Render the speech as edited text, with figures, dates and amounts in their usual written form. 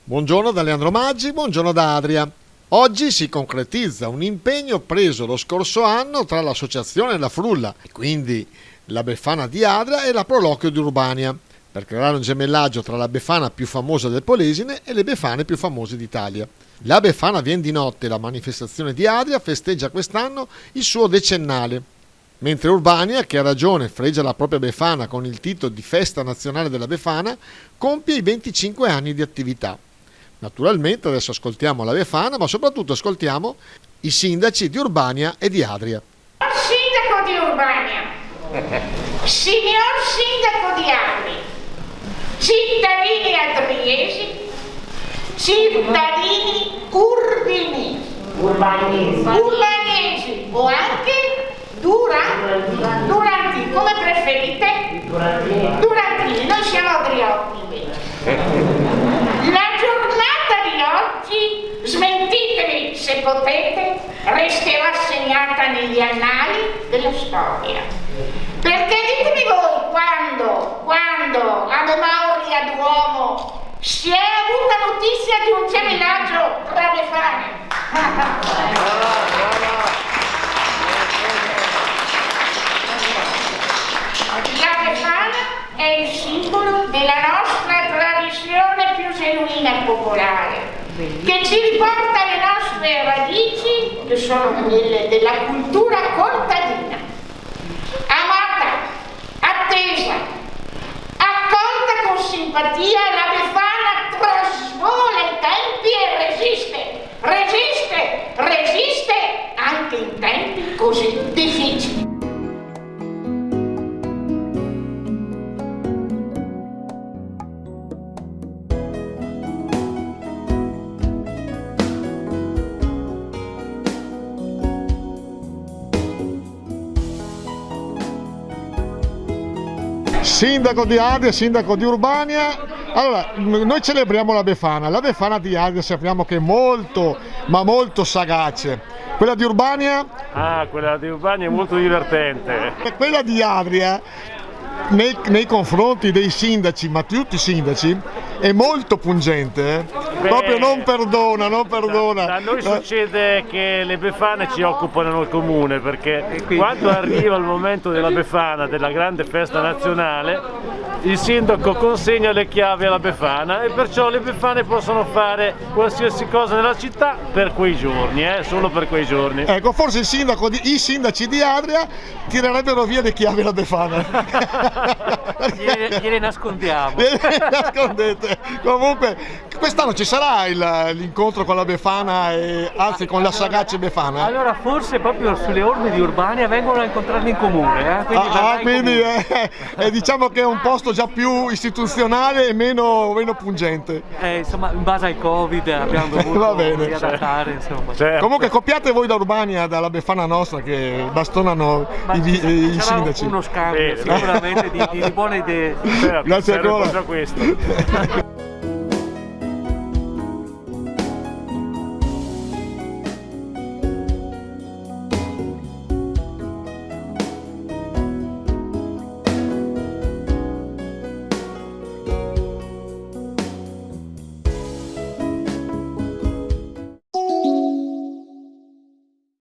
Buongiorno da Leandro Maggi, buongiorno da Adria. Oggi si concretizza un impegno preso lo scorso anno tra l'associazione La Frulla, e quindi la Befana di Adria e la Prolocchio di Urbania, per creare un gemellaggio tra la Befana più famosa del Polesine e le Befane più famose d'Italia. La Befana Vien di Notte, la manifestazione di Adria, festeggia quest'anno il suo decennale, mentre Urbania, che a ragione fregia la propria Befana con il titolo di Festa Nazionale della Befana, compie i 25 anni di attività. Naturalmente adesso ascoltiamo la Befana, ma soprattutto ascoltiamo i sindaci di Urbania e di Adria. Sindaco di Urbania, signor sindaco di Adria, cittadini adriesi, cittadini urbaniesi o anche duranti, come preferite? Durantini, noi siamo adriotti invece. La giornata di oggi, smentitemi se potete, resterà segnata negli annali della storia. Perché ditemi voi quando a memoria d'uomo si è avuta notizia di un gemellaggio tra Befane? La Befana è il simbolo della nostra tradizione più genuina e popolare, che ci riporta alle nostre radici, che sono quelle della cultura contadina. Amata, attesa, accolta con simpatia, la Befana trasvola i tempi e resiste anche in tempi così difficili. Sindaco di Adria, sindaco di Urbania. Allora, noi celebriamo la Befana di Adria sappiamo che è molto, ma molto sagace. Quella di Urbania? Quella di Urbania è molto divertente. E quella di Adria, nei confronti dei sindaci, ma tutti i sindaci, è molto pungente. Proprio non perdona. Da noi succede che le Befane ci occupano il comune, perché quando arriva il momento della Befana, della grande festa nazionale, il sindaco consegna le chiavi alla Befana e perciò le Befane possono fare qualsiasi cosa nella città per quei giorni, solo per quei giorni. Ecco, forse i sindaci di Adria tirerebbero via le chiavi alla Befana. Gliele nascondiamo. Le nascondete. Comunque quest'anno ci sarà l'incontro con la Befana anzi con la sagace Befana? Allora forse proprio sulle orme di Urbania vengono a incontrarli in comune. Quindi diciamo che è un posto già più istituzionale e meno pungente. Insomma, in base al Covid abbiamo dovuto riadattare. Insomma. Certo. Comunque copiate voi da Urbania, dalla Befana nostra, che bastonano i sindaci. Uno scambio sicuramente di buone idee. Certo, Grazie ancora. Questo.